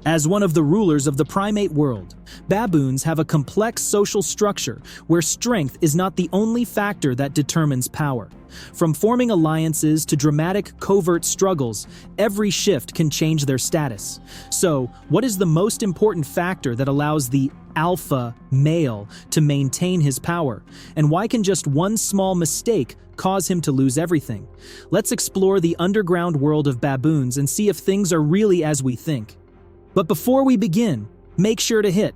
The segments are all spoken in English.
As one of the rulers of the primate world, baboons have a complex social structure where strength is not the only factor that determines power. From forming alliances to dramatic covert struggles, every shift can change their status. So, what is the most important factor that allows the alpha male to maintain his power? And why can just one small mistake cause him to lose everything? Let's explore the underground world of baboons and see if things are really as we think. But before we begin, make sure to hit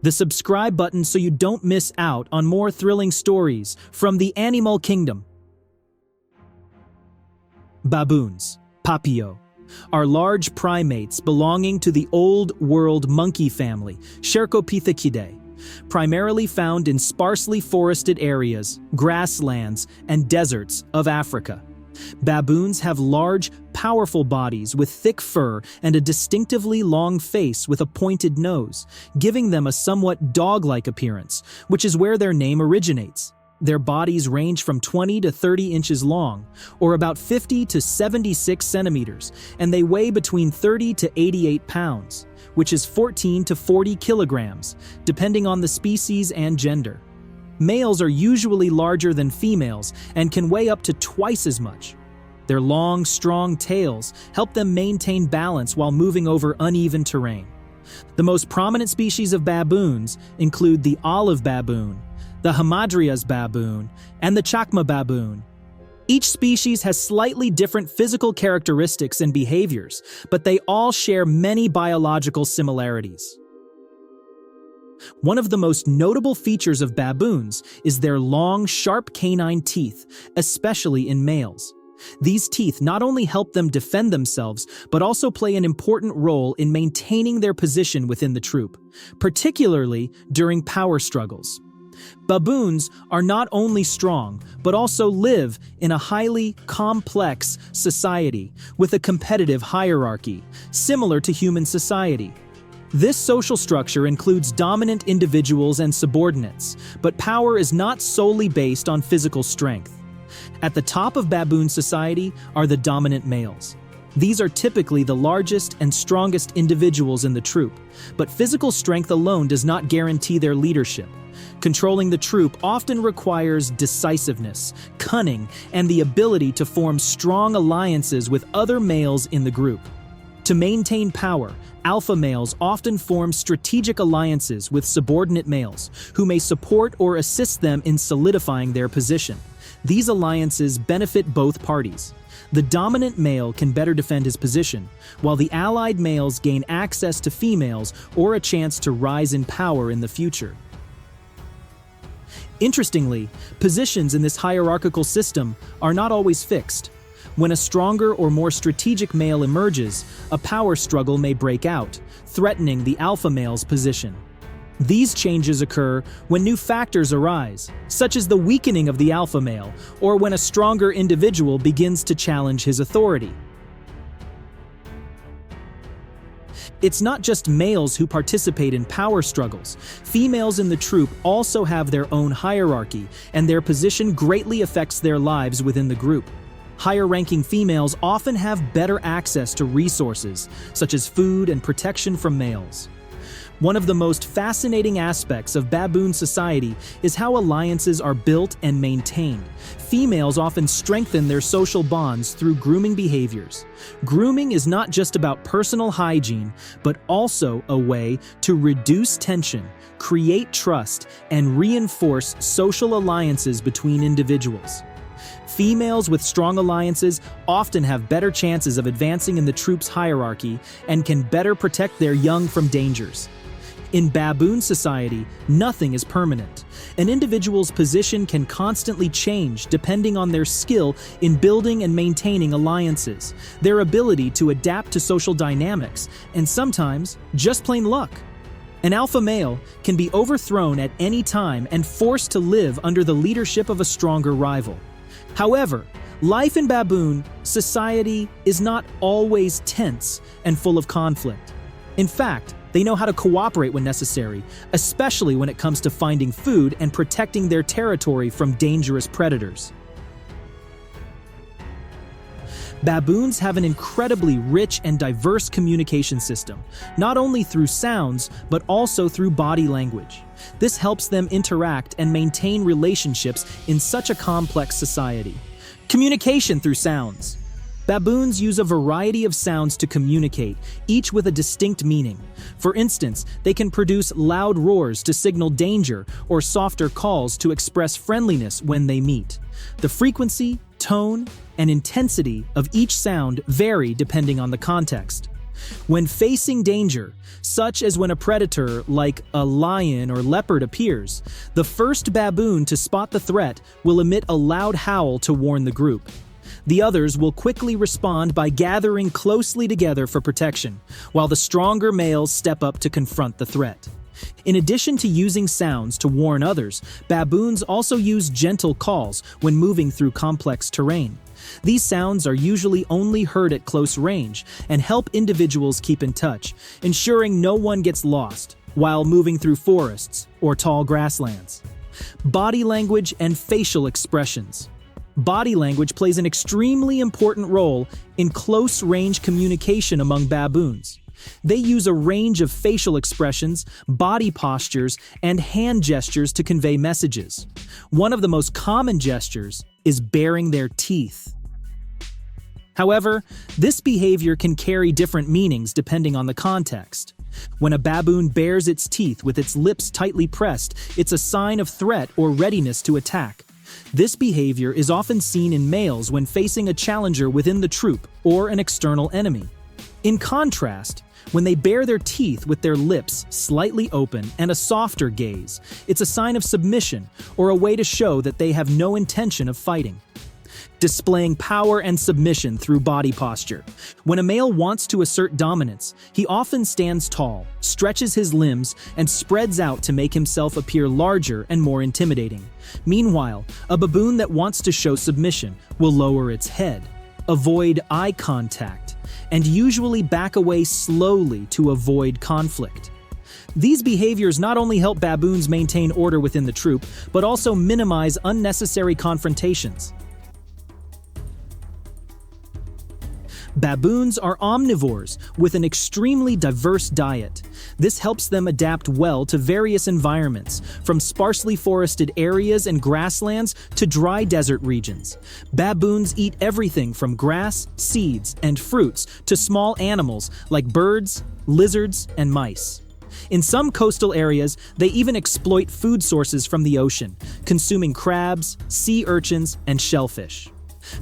the subscribe button so you don't miss out on more thrilling stories from the animal kingdom. Baboons, Papio, are large primates belonging to the Old World monkey family, Cercopithecidae, primarily found in sparsely forested areas, grasslands, and deserts of Africa. Baboons have large, powerful bodies with thick fur and a distinctively long face with a pointed nose, giving them a somewhat dog-like appearance, which is where their name originates. Their bodies range from 20 to 30 inches long, or about 50 to 76 centimeters, and they weigh between 30 to 88 pounds, which is 14 to 40 kilograms, depending on the species and gender. Males are usually larger than females and can weigh up to twice as much. Their long, strong tails help them maintain balance while moving over uneven terrain. The most prominent species of baboons include the olive baboon, the Hamadryas baboon, and the Chacma baboon. Each species has slightly different physical characteristics and behaviors, but they all share many biological similarities. One of the most notable features of baboons is their long, sharp canine teeth, especially in males. These teeth not only help them defend themselves, but also play an important role in maintaining their position within the troop, particularly during power struggles. Baboons are not only strong, but also live in a highly complex society with a competitive hierarchy, similar to human society. This social structure includes dominant individuals and subordinates, but power is not solely based on physical strength. At the top of baboon society are the dominant males. These are typically the largest and strongest individuals in the troop, but physical strength alone does not guarantee their leadership. Controlling the troop often requires decisiveness, cunning, and the ability to form strong alliances with other males in the group. To maintain power, alpha males often form strategic alliances with subordinate males, who may support or assist them in solidifying their position. These alliances benefit both parties. The dominant male can better defend his position, while the allied males gain access to females or a chance to rise in power in the future. Interestingly, positions in this hierarchical system are not always fixed. When a stronger or more strategic male emerges, a power struggle may break out, threatening the alpha male's position. These changes occur when new factors arise, such as the weakening of the alpha male, or when a stronger individual begins to challenge his authority. It's not just males who participate in power struggles. Females in the troop also have their own hierarchy, and their position greatly affects their lives within the group. Higher-ranking females often have better access to resources, such as food and protection from males. One of the most fascinating aspects of baboon society is how alliances are built and maintained. Females often strengthen their social bonds through grooming behaviors. Grooming is not just about personal hygiene, but also a way to reduce tension, create trust, and reinforce social alliances between individuals. Females with strong alliances often have better chances of advancing in the troop's hierarchy and can better protect their young from dangers. In baboon society, nothing is permanent. An individual's position can constantly change depending on their skill in building and maintaining alliances, their ability to adapt to social dynamics, and sometimes just plain luck. An alpha male can be overthrown at any time and forced to live under the leadership of a stronger rival. However, life in baboon society is not always tense and full of conflict. In fact, they know how to cooperate when necessary, especially when it comes to finding food and protecting their territory from dangerous predators. Baboons have an incredibly rich and diverse communication system, not only through sounds, but also through body language. This helps them interact and maintain relationships in such a complex society. Communication through sounds. Baboons use a variety of sounds to communicate, each with a distinct meaning. For instance, they can produce loud roars to signal danger or softer calls to express friendliness when they meet. The frequency, tone, and intensity of each sound vary depending on the context. When facing danger, such as when a predator like a lion or leopard appears, the first baboon to spot the threat will emit a loud howl to warn the group. The others will quickly respond by gathering closely together for protection, while the stronger males step up to confront the threat. In addition to using sounds to warn others, baboons also use gentle calls when moving through complex terrain. These sounds are usually only heard at close range and help individuals keep in touch, ensuring no one gets lost while moving through forests or tall grasslands. Body language and facial expressions. Body language plays an extremely important role in close-range communication among baboons. They use a range of facial expressions, body postures, and hand gestures to convey messages. One of the most common gestures is baring their teeth. However, this behavior can carry different meanings depending on the context. When a baboon bares its teeth with its lips tightly pressed, it's a sign of threat or readiness to attack. This behavior is often seen in males when facing a challenger within the troop or an external enemy. In contrast, when they bare their teeth with their lips slightly open and a softer gaze, it's a sign of submission or a way to show that they have no intention of fighting. Displaying power and submission through body posture. When a male wants to assert dominance, he often stands tall, stretches his limbs, and spreads out to make himself appear larger and more intimidating. Meanwhile, a baboon that wants to show submission will lower its head, avoid eye contact, and usually back away slowly to avoid conflict. These behaviors not only help baboons maintain order within the troop, but also minimize unnecessary confrontations. Baboons are omnivores with an extremely diverse diet. This helps them adapt well to various environments, from sparsely forested areas and grasslands to dry desert regions. Baboons eat everything from grass, seeds, and fruits to small animals like birds, lizards, and mice. In some coastal areas, they even exploit food sources from the ocean, consuming crabs, sea urchins, and shellfish.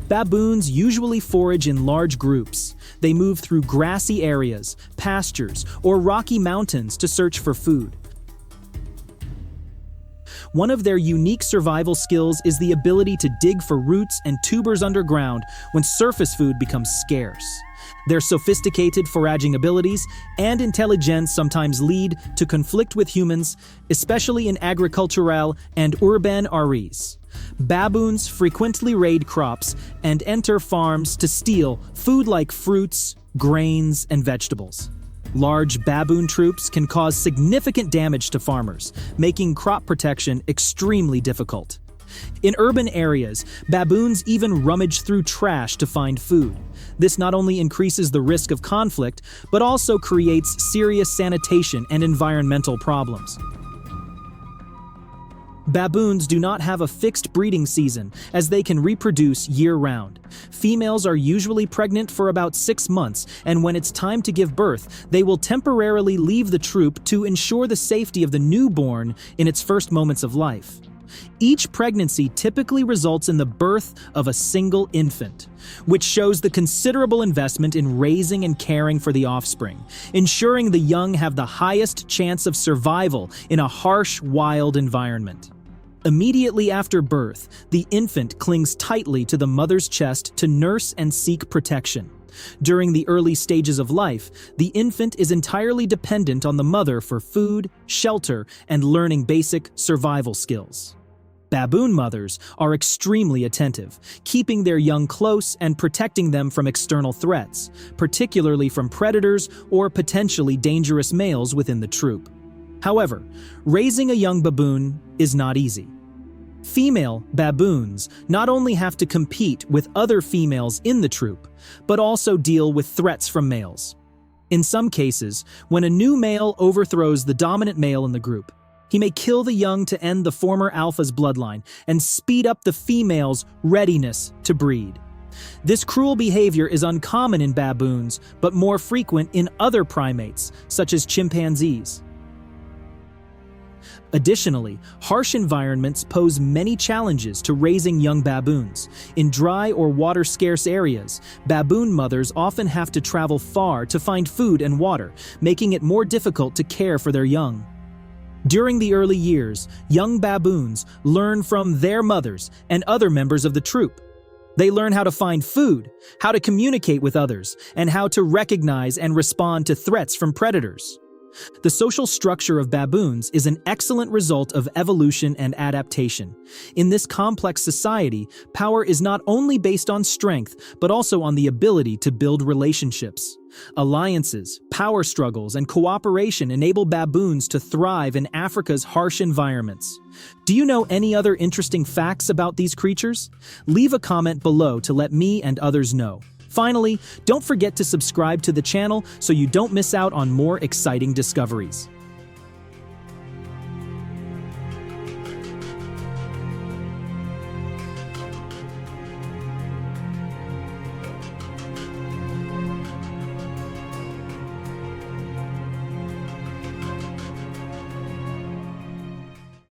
Baboons usually forage in large groups. They move through grassy areas, pastures, or rocky mountains to search for food. One of their unique survival skills is the ability to dig for roots and tubers underground when surface food becomes scarce. Their sophisticated foraging abilities and intelligence sometimes lead to conflict with humans, especially in agricultural and urban areas. Baboons frequently raid crops and enter farms to steal food like fruits, grains, and vegetables. Large baboon troops can cause significant damage to farmers, making crop protection extremely difficult. In urban areas, baboons even rummage through trash to find food. This not only increases the risk of conflict, but also creates serious sanitation and environmental problems. Baboons do not have a fixed breeding season, as they can reproduce year-round. Females are usually pregnant for about 6 months, and when it's time to give birth, they will temporarily leave the troop to ensure the safety of the newborn in its first moments of life. Each pregnancy typically results in the birth of a single infant, which shows the considerable investment in raising and caring for the offspring, ensuring the young have the highest chance of survival in a harsh, wild environment. Immediately after birth, the infant clings tightly to the mother's chest to nurse and seek protection. During the early stages of life, the infant is entirely dependent on the mother for food, shelter, and learning basic survival skills. Baboon mothers are extremely attentive, keeping their young close and protecting them from external threats, particularly from predators or potentially dangerous males within the troop. However, raising a young baboon is not easy. Female baboons not only have to compete with other females in the troop, but also deal with threats from males. In some cases, when a new male overthrows the dominant male in the group, he may kill the young to end the former alpha's bloodline and speed up the female's readiness to breed. This cruel behavior is uncommon in baboons, but more frequent in other primates, such as chimpanzees. Additionally, harsh environments pose many challenges to raising young baboons. In dry or water-scarce areas, baboon mothers often have to travel far to find food and water, making it more difficult to care for their young. During the early years, young baboons learn from their mothers and other members of the troop. They learn how to find food, how to communicate with others, and how to recognize and respond to threats from predators. The social structure of baboons is an excellent result of evolution and adaptation. In this complex society, power is not only based on strength, but also on the ability to build relationships. Alliances, power struggles, and cooperation enable baboons to thrive in Africa's harsh environments. Do you know any other interesting facts about these creatures? Leave a comment below to let me and others know. Finally, don't forget to subscribe to the channel so you don't miss out on more exciting discoveries.